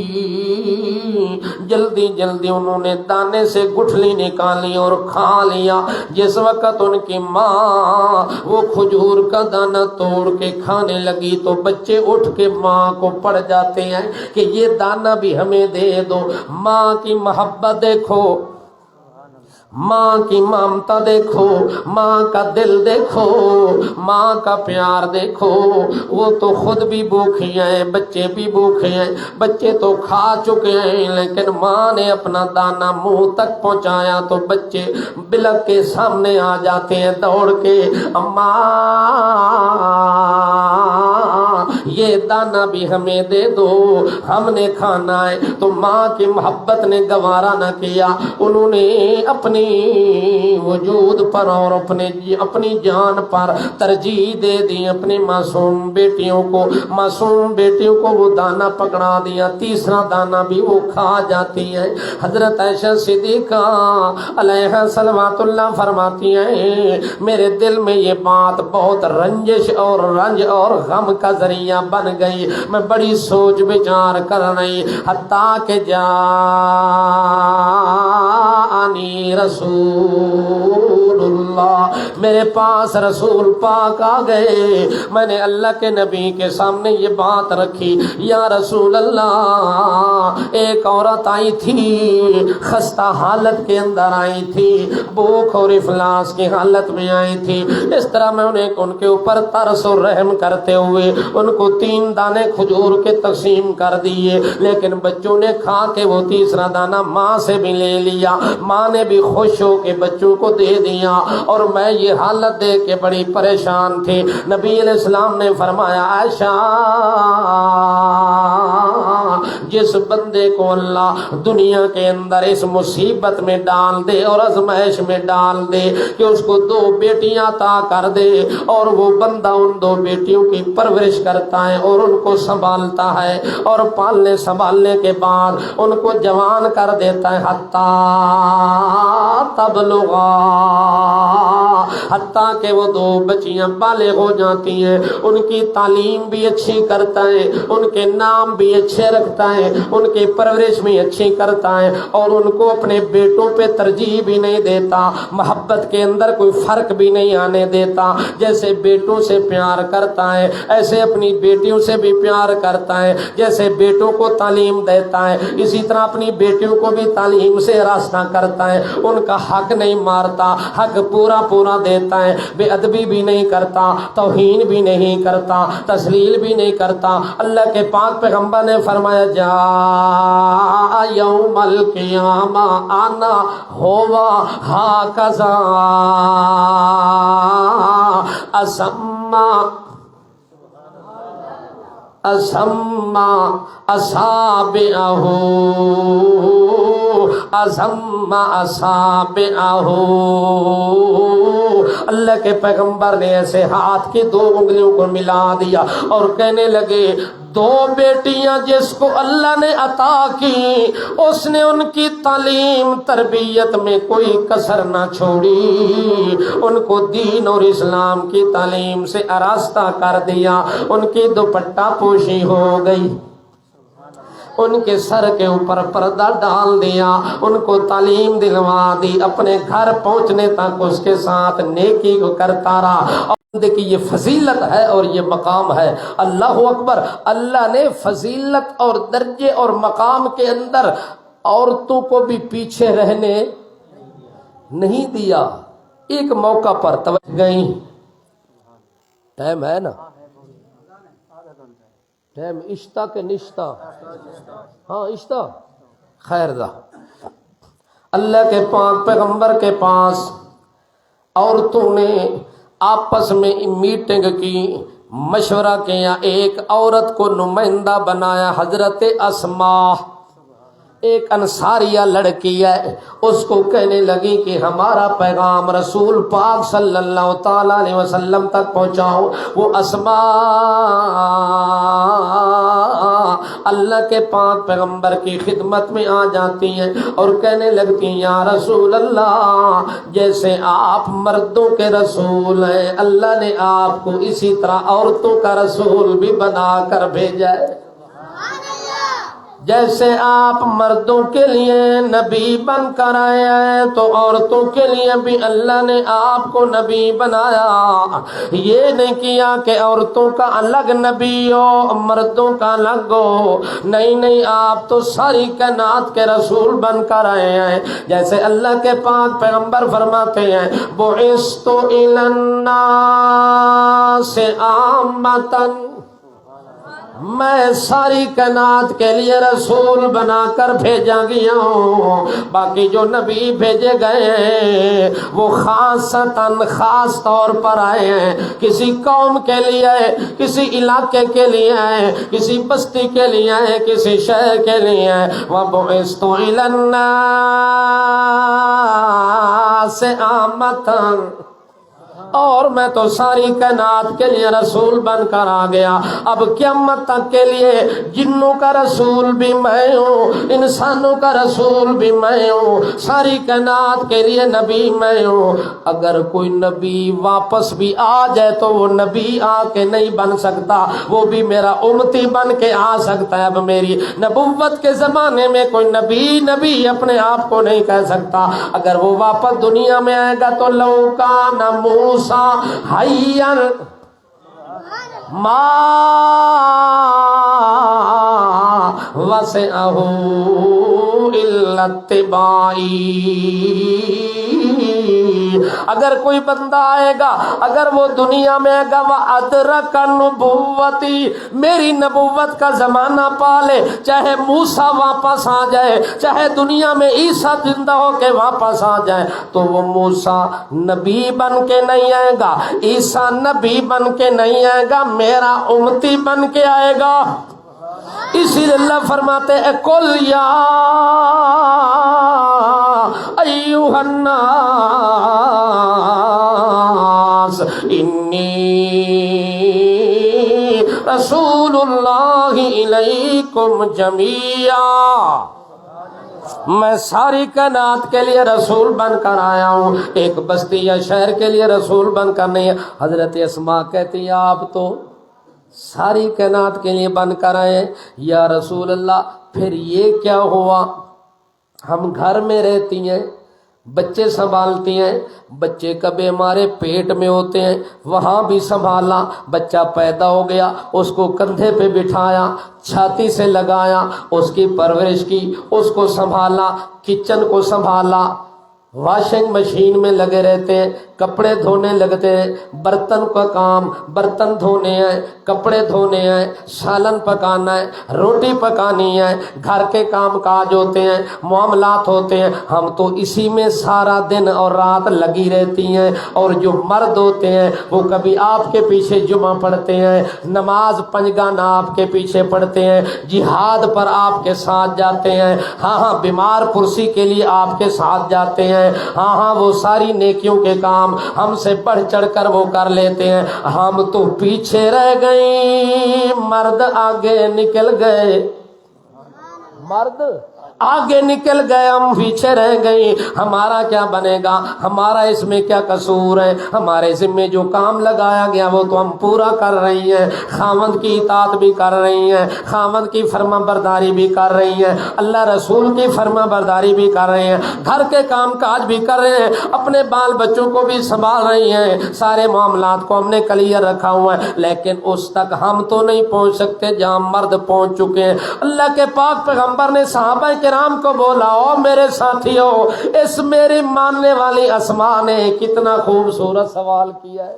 جلدی جلدی انہوں نے دانے سے گٹھلی نکالی اور کھا لیا۔ جس وقت ان کی ماں وہ کھجور کا دانہ توڑ کے کھانے لگی تو بچے اٹھ کے ماں کو پڑ جاتے ہیں کہ یہ دانہ بھی ہمیں دے دو۔ ماں کی محبت دیکھو، ماں کی ممتا دیکھو، ماں کا دل دیکھو، ماں کا پیار دیکھو، وہ تو خود بھی بھوکھی ہیں، بچے بھی بھوکے ہیں، بچے تو کھا چکے ہیں، لیکن ماں نے اپنا دانہ منہ تک پہنچایا تو بچے بلک کے سامنے آ جاتے ہیں دوڑ کے، اماں یہ دانا بھی ہمیں دے دو، ہم نے کھانا ہے۔ تو ماں کی محبت نے گوارا نہ کیا، انہوں نے اپنی وجود پر اور اپنی جان پر ترجیح دے دی، اپنی معصوم بیٹیوں کو وہ دانا پکڑا دیا، تیسرا دانا بھی وہ کھا جاتی ہے۔ حضرت عائشہ صدیقہ علیہ صلوات اللہ فرماتی ہیں میرے دل میں یہ بات بہت رنج اور غم کا ذریعہ بن گئی، میں بڑی سوچ بچار کر رہی، حتیٰ کہ جاءنی رسول اللہ، میرے پاس رسول پاک آ گئے۔ میں نے اللہ کے نبی کے سامنے یہ بات رکھی، یا رسول اللہ، ایک عورت آئی تھی، خستہ حالت کے اندر آئی تھی، بھوک اور افلاس کی حالت میں آئی تھی، اس طرح میں ان کے اوپر ترس اور رحم کرتے ہوئے ان کو 3 دانے کھجور کے تقسیم کر دیے، لیکن بچوں نے کھا کے وہ تیسرا دانہ ماں سے بھی لے لیا، ماں نے بھی خوش ہو کے بچوں کو دے دیا، اور میں یہ حالت دیکھ کے بڑی پریشان تھی۔ نبی علیہ السلام نے فرمایا عائشہ، جس بندے کو اللہ دنیا کے اندر اس مصیبت میں ڈال دے اور آزمائش میں ڈال دے کہ اس کو 2 بیٹیاں عطا کر دے، اور وہ بندہ ان 2 بیٹیوں کی پرورش کرتا ہے اور ان کو سنبھالتا ہے، اور پالنے سنبھالنے کے بعد ان کو جوان کر دیتا ہے، حتیٰ کہ وہ 2 بچیاں بالغ ہو جاتی ہیں، ان کی تعلیم بھی اچھی کرتا ہے، ان کے نام بھی اچھے رکھتا ہے، ان کی پرورش بھی اچھی کرتا ہے، اور ان کو اپنے بیٹوں پہ ترجیح بھی نہیں دیتا، محبت کے اندر کوئی فرق بھی نہیں آنے دیتا، جیسے بیٹوں سے پیار کرتا ہے ایسے اپنی بیٹیوں سے بھی پیار کرتا ہے، جیسے بیٹوں کو تعلیم دیتا ہے اسی طرح اپنی بیٹیوں کو بھی تعلیم سے راستہ کرتا ہے، ان کا حق نہیں مارتا، حق پورا دیتا ہے، بے ادبی بھی نہیں کرتا، توہین بھی نہیں کرتا، تسلیل بھی نہیں کرتا۔ اللہ کے پاک پیغمبر نے فرمایا جا یوم القیامہ آنا ہوا ہاکذا اسما اصابعہ۔ اللہ کے پیغمبر نے ایسے ہاتھ کی 2 انگلیوں کو ملا دیا اور کہنے لگے 2 بیٹیاں جس کو اللہ نے عطا کی، اس نے ان کی تعلیم تربیت میں کوئی کسر نہ چھوڑی، ان کو دین اور اسلام کی تعلیم سے آراستہ کر دیا، ان کی دوپٹہ پوشی ہو گئی، ان کے سر کے اوپر پردہ ڈال دیا، ان کو تعلیم دلوا دی، اپنے گھر پہنچنے تک اس کے ساتھ نیکی کو کرتا رہا۔ دیکھیے یہ فضیلت ہے اور یہ مقام ہے، اللہ اکبر۔ اللہ نے فضیلت اور درجے اور مقام کے اندر عورتوں کو بھی پیچھے رہنے نہیں دیا۔ ایک موقع پر توجہ گئی، ٹائم ہے نا، ٹائم اشتہ کے نشتہ، ہاں اشتہ خیر دا۔ اللہ کے پاک پیغمبر کے پاس عورتوں نے آپس میں میٹنگ کی، مشورہ کیا، ایک عورت کو نمائندہ بنایا، حضرت اسماء، ایک انصاریہ لڑکی ہے، اس کو کہنے لگی کہ ہمارا پیغام رسول پاک صلی اللہ تعالی علیہ وسلم تک پہنچاؤ۔ وہ اسماء اللہ کے پاک پیغمبر کی خدمت میں آ جاتی ہیں اور کہنے لگتی ہیں یا رسول اللہ، جیسے آپ مردوں کے رسول ہیں، اللہ نے آپ کو اسی طرح عورتوں کا رسول بھی بنا کر بھیجا ہے۔ جیسے آپ مردوں کے لیے نبی بن کر آئے ہیں تو عورتوں کے لیے بھی اللہ نے آپ کو نبی بنایا۔ یہ نہیں کیا کہ عورتوں کا الگ نبی ہو مردوں کا الگ ہو، نہیں، آپ تو ساری کائنات کے رسول بن کر آئے ہیں۔ جیسے اللہ کے پاک پیغمبر فرماتے ہیں بعثت الی الناس عامۃ، میں ساری کائنات کے لیے رسول بنا کر بھیجا گیا ہوں۔ باقی جو نبی بھیجے گئے ہیں وہ خاص طور پر آئے ہیں، کسی قوم کے لیے آئے، کسی علاقے کے لیے آئے، کسی بستی کے لیے آئے، کسی شہر کے لیے آئے۔ وَبُعِثْتُ إِلَى النَّاسِ عَامَّةً، اور میں تو ساری کائنات کے لیے رسول بن کر آ گیا۔ اب قیامت تک کے لیے جنوں کا رسول بھی میں ہوں، انسانوں کا رسول بھی میں ہوں، ساری کائنات کے لیے نبی میں ہوں۔ اگر کوئی نبی واپس بھی آ جائے تو وہ نبی آ کے نہیں بن سکتا، وہ بھی میرا امتی بن کے آ سکتا ہے۔ اب میری نبوت کے زمانے میں کوئی نبی اپنے آپ کو نہیں کہہ سکتا۔ اگر وہ واپس دنیا میں آئے گا تو لو کان موسیٰ حیّا ما وسعہ الا اتباعی۔ اگر کوئی بندہ آئے گا، اگر وہ دنیا میں آئے گا وَأَدْرَكَ نُبُوَّتِي، میری نبوت کا زمانہ پالے، چاہے موسیٰ واپس آ جائے، چاہے دنیا میں عیسیٰ زندہ ہو کے واپس آ جائے، تو وہ موسیٰ نبی بن کے نہیں آئے گا، عیسیٰ نبی بن کے نہیں آئے گا، میرا امتی بن کے آئے گا۔ اسی لیے اللہ فرماتے ہیں قُلْ یا ایھا الناس انی رسول اللہ الیکم جمیعا، میں ساری کائنات کے لیے رسول بن کر آیا ہوں، ایک بستی یا شہر کے لیے رسول بن کر نہیں۔ حضرت اسماء کہتی ہیں آپ تو ساری کائنات کے لیے بن کر آئے یا رسول اللہ، پھر یہ کیا ہوا؟ ہم گھر میں رہتی ہیں، بچے سنبھالتی ہیں، بچے کبھی ہمارے پیٹ میں ہوتے ہیں، وہاں بھی سنبھالا، بچہ پیدا ہو گیا، اس کو کندھے پہ بٹھایا، چھاتی سے لگایا، اس کی پرورش کی، اس کو سنبھالا، کچن کو سنبھالا، واشنگ مشین میں لگے رہتے ہیں، کپڑے دھونے لگتے ہیں، برتن کا کام، برتن دھونے ہیں، کپڑے دھونے ہیں، سالن پکانا ہے، روٹی پکانی ہے، گھر کے کام کاج ہوتے ہیں، معاملات ہوتے ہیں، ہم تو اسی میں سارا دن اور رات لگی رہتی ہیں۔ اور جو مرد ہوتے ہیں وہ کبھی آپ کے پیچھے جمعہ پڑھتے ہیں، نماز پنجگانہ آپ کے پیچھے پڑھتے ہیں، جہاد پر آپ کے ساتھ جاتے ہیں، ہاں بیمار پرسی کے لیے آپ کے ساتھ جاتے ہیں، ہاں وہ ساری نیکیوں کے کام ہم سے بڑھ چڑھ کر وہ کر لیتے ہیں۔ ہم تو پیچھے رہ گئیں، مرد آگے نکل گئے، مرد آگے نکل گئے، ہم پیچھے رہ گئی، ہمارا کیا بنے گا؟ ہمارا اس میں کیا قصور ہے؟ ہمارے ذمہ جو کام لگایا گیا وہ تو ہم پورا کر رہی ہیں، خاوند کی اطاعت بھی کر رہی ہیں، خاوند کی فرما برداری بھی کر رہی ہیں، اللہ رسول کی فرما برداری بھی کر رہے ہیں، گھر کے کام کاج بھی کر رہے ہیں، اپنے بال بچوں کو بھی سنبھال رہی ہیں، سارے معاملات کو ہم نے کلیئر رکھا ہوا ہے، لیکن اس تک ہم تو نہیں پہنچ سکتے جہاں مرد پہنچ چکے ہیں۔ اللہ کے پاک پیغمبر نے صحابہ کرام کو بولا، او میرے ساتھیو، اس میری ماننے والی اسماء نے کتنا خوبصورت سوال کیا ہے،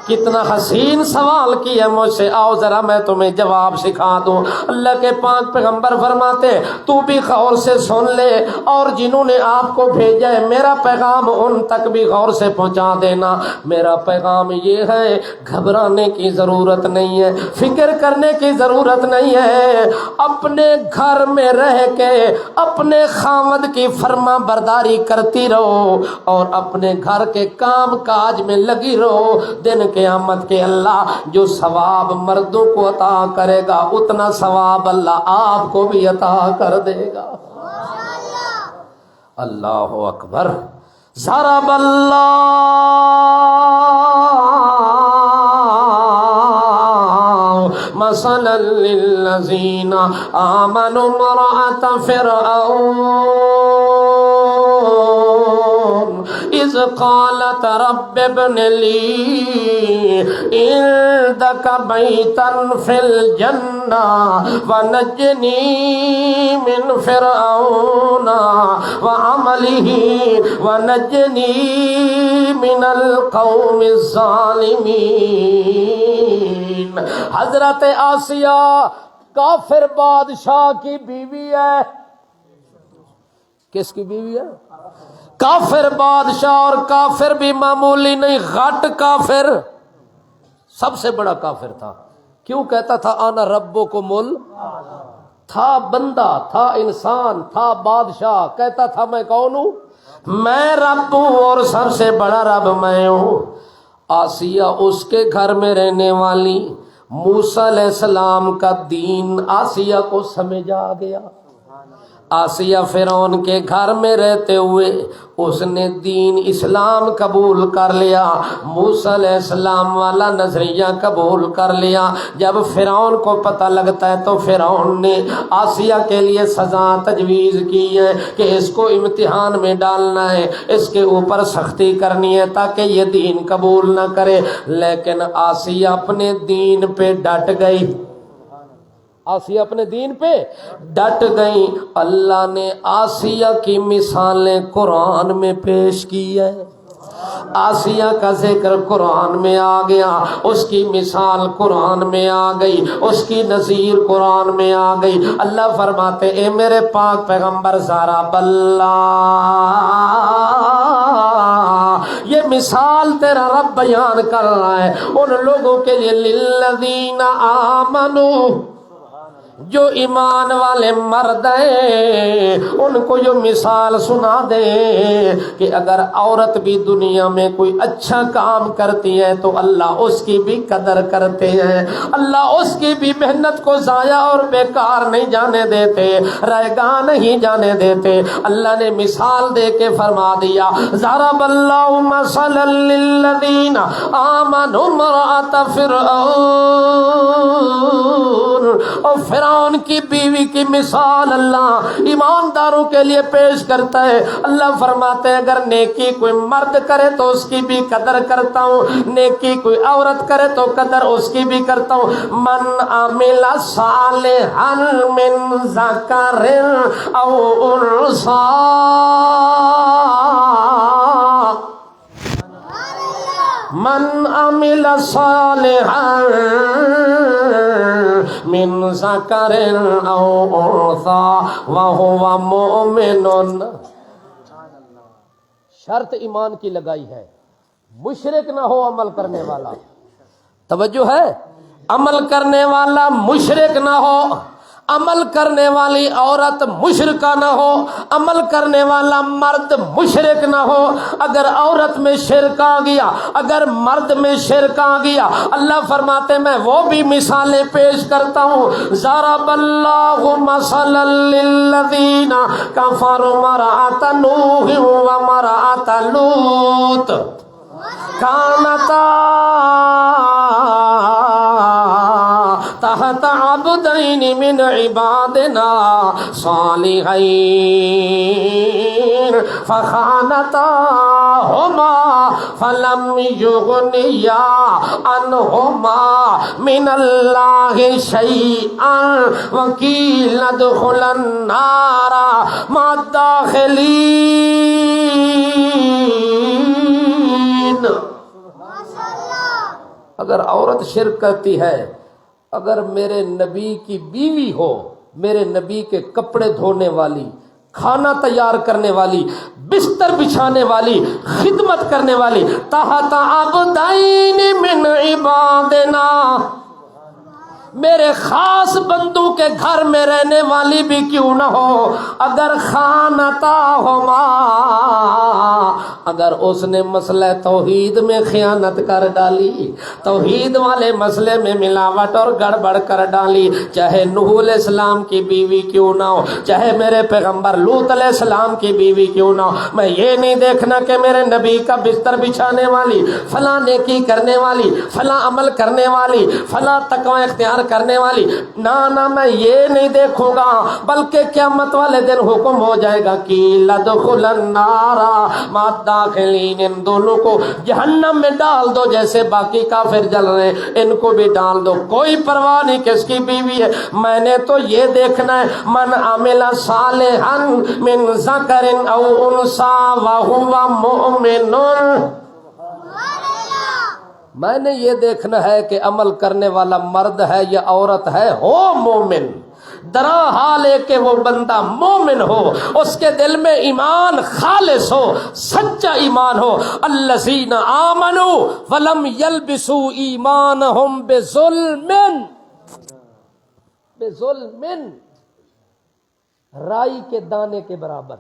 کتنا حسین سوال کیا ہے مجھ سے، آؤ ذرا میں تمہیں جواب سکھا دوں۔ اللہ کے پاک پیغمبر فرماتے تو بھی غور سے سن لے، اور جنہوں نے آپ کو بھیجا ہے میرا پیغام ان تک بھی غور سے پہنچا دینا۔ میرا پیغام یہ ہے، گھبرانے کی ضرورت نہیں ہے، فکر کرنے کی ضرورت نہیں ہے، اپنے گھر میں رہ کے اپنے خاوند کی فرما برداری کرتی رہو اور اپنے گھر کے کام کاج میں لگی رہو، دن قیامت کے اللہ جو ثواب مردوں کو عطا کرے گا اتنا ثواب اللہ آپ کو بھی عطا کر دے گا۔ اللہ اکبر۔ ضرب اللہ مثلا للذین آمنوا امرأة فرعون اذ قالت رب ابن لی عندك بیتا فی الجنہ ونجنی من فرعون وعملہ ونجنی من القوم الظالمین۔ العالمین۔ حضرت آسیہ کافر بادشاہ کی بیوی ہے۔ کس کی بیوی ہے؟ کافر بادشاہ، اور کافر بھی معمولی نہیں، غٹ کافر، سب سے بڑا کافر تھا۔ کیوں کہتا تھا آنا ربکم تھا بندہ، تھا انسان، تھا بادشاہ، کہتا تھا میں کون ہوں؟ میں رب ہوں اور سب سے بڑا رب میں ہوں۔ آسیہ اس کے گھر میں رہنے والی، موسیٰ علیہ السلام کا دین آسیہ کو سمجھ آ گیا۔ آسیہ فرعون کے گھر میں رہتے ہوئے اس نے دین اسلام قبول کر لیا، موسیٰ علیہ السلام والا نظریہ قبول کر لیا۔ جب فرعون کو پتہ لگتا ہے تو فرعون نے آسیہ کے لیے سزا تجویز کی ہے کہ اس کو امتحان میں ڈالنا ہے، اس کے اوپر سختی کرنی ہے تاکہ یہ دین قبول نہ کرے، لیکن آسیہ اپنے دین پہ ڈٹ گئی۔ آسیہ اپنے دین پہ ڈٹ گئی۔ اللہ نے آسیہ کی مثالیں قرآن میں پیش کی ہے۔ آسیہ کا ذکر قرآن میں آ گیا، اس کی مثال قرآن میں آ گئی، اس کی نظیر قرآن میں آ گئی۔ اللہ فرماتے اے میرے پاک پیغمبر ضرب اللہ، یہ مثال تیرا رب بیان کر رہا ہے ان لوگوں کے لیے، للذین آمنوا، جو ایمان والے مرد ہیں ان کو جو مثال سنا دے کہ اگر عورت بھی دنیا میں کوئی اچھا کام کرتی ہے تو اللہ اس کی بھی قدر کرتے ہیں، اللہ اس کی بھی محنت کو ضائع اور بیکار نہیں جانے دیتے، رائگاں نہیں جانے دیتے۔ اللہ نے مثال دے کے فرما دیا ضرب اللہ مثلا للذین آمنوا امرأۃ فرعون، اور فرعون کی بیوی کی مثال اللہ ایمانداروں کے لیے پیش کرتا ہے۔ اللہ فرماتے ہیں اگر نیکی کوئی مرد کرے تو اس کی بھی قدر کرتا ہوں، نیکی کوئی عورت کرے تو قدر اس کی بھی کرتا ہوں۔ من عمل صالحا من ذکر او انثی، من عمل صالحا من ذکر او انثی وہو مؤمن، شرط ایمان کی لگائی ہے، مشرک نہ ہو عمل کرنے والا، توجہ ہے، عمل کرنے والا مشرک نہ ہو، عمل کرنے والی عورت مشرکہ نہ ہو، عمل کرنے والا مرد مشرک نہ ہو۔ اگر عورت میں شرک آ گیا، اگر مرد میں شرک آ گیا، اللہ فرماتے میں وہ بھی مثالیں پیش کرتا ہوں۔ ضرب اللہ مثلا للذین کفروا امرأۃ نوح وامرأۃ لوط کانتا تحت عبدین من عبادنا صالحین فخانتاہما فلم یغنیا عنہما من اللہ شیئا وقیل ادخلا النار مع الداخلین۔ اگر عورت شرک کرتی ہے، اگر میرے نبی کی بیوی ہو، میرے نبی کے کپڑے دھونے والی، کھانا تیار کرنے والی، بستر بچھانے والی، خدمت کرنے والی، تحت عبدین من عبادنا، میرے خاص بندوں کے گھر میں رہنے والی بھی کیوں نہ ہو، اگر خانتاہما، اگر اس نے مسئلہ توحید میں خیانت کر ڈالی، توحید والے مسئلے میں ملاوٹ اور گڑبڑ کر ڈالی، چاہے نوح علیہ السلام کی بیوی کیوں نہ ہو، چاہے میرے پیغمبر لوط علیہ السلام کی بیوی کیوں نہ ہو، میں یہ نہیں دیکھنا کہ میرے نبی کا بستر بچھانے والی، فلاں نیکی کرنے والی، فلاں عمل کرنے والی، فلاں تقوی اختیار کرنے والی، نہ میں یہ نہیں دیکھوں گا، بلکہ قیامت والے دن حکم ہو جائے گا کہ لدخل النار مع الداخلین، ان دونوں کو جہنم میں ڈال دو جیسے باقی کافر جل رہے ہیں، ان کو بھی ڈال دو، کوئی پرواہ نہیں کس کی بیوی ہے، میں نے تو یہ دیکھنا ہے من عمل صالحا من ذکر او انثی وہو مؤمن، میں نے یہ دیکھنا ہے کہ عمل کرنے والا مرد ہے یا عورت ہے، ہو مومن، درا حال ہے کہ وہ بندہ مومن ہو، اس کے دل میں ایمان خالص ہو، سچا ایمان ہو۔ الذین آمنوا ولم یلبسوا ایمانہم بظلم، بظلم، رائی کے دانے کے برابر،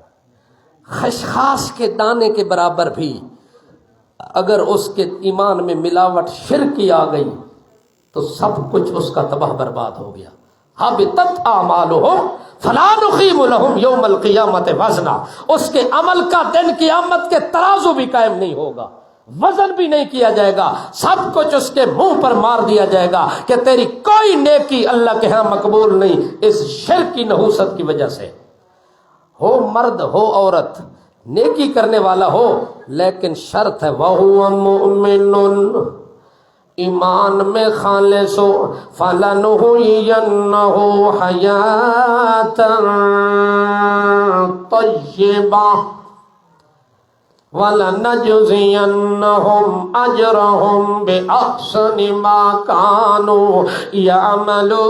خشخاش کے دانے کے برابر بھی اگر اس کے ایمان میں ملاوٹ شرکی آ گئی تو سب کچھ اس کا تباہ برباد ہو گیا۔ حبطت اعمالہم فلا نقیم لہم یوم القیامت وزنا، اس کے عمل کا دن قیامت کے ترازو بھی قائم نہیں ہوگا، وزن بھی نہیں کیا جائے گا، سب کچھ اس کے منہ پر مار دیا جائے گا کہ تیری کوئی نیکی اللہ کے ہاں مقبول نہیں، اس شرک کی نحوست کی وجہ سے۔ ہو مرد ہو عورت، نیکی کرنے والا ہو، لیکن شرط ہے وَهُوَ مُؤْمِنٌ، ایمان میں خالص ہو، فَلَنُحْيِيَنَّهُ حَيَاةً طَيِّبَةً وَلَنَجْزِيَنَّهُمْ أَجْرَهُمْ بِأَحْسَنِ مَا كَانُوا يَعْمَلُونَ۔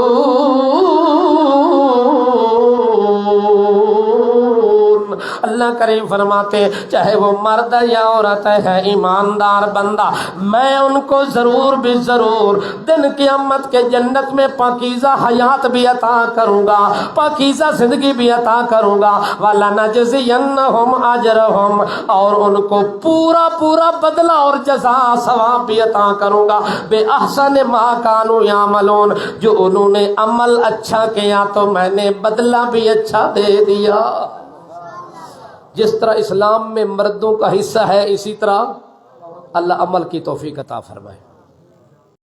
اللہ کریم فرماتے ہیں چاہے وہ مرد یا عورت ہے ایماندار بندہ، میں ان کو ضرور بھی ضرور دن قیامت کے جنت میں پاکیزہ حیات بھی عطا کروں گا، پاکیزہ زندگی بھی عطا کروں گا، وَلَنَجْزِيَنَّهُمْ أَجْرَهُمْ، اور ان کو پورا پورا بدلہ اور جزا ثواب بھی عطا کروں گا، بے احسن ما کانوا یعملون، جو انہوں نے عمل اچھا کیا تو میں نے بدلہ بھی اچھا دے دیا۔ جس طرح اسلام میں مردوں کا حصہ ہے، اسی طرح اللہ عمل کی توفیق عطا فرمائے۔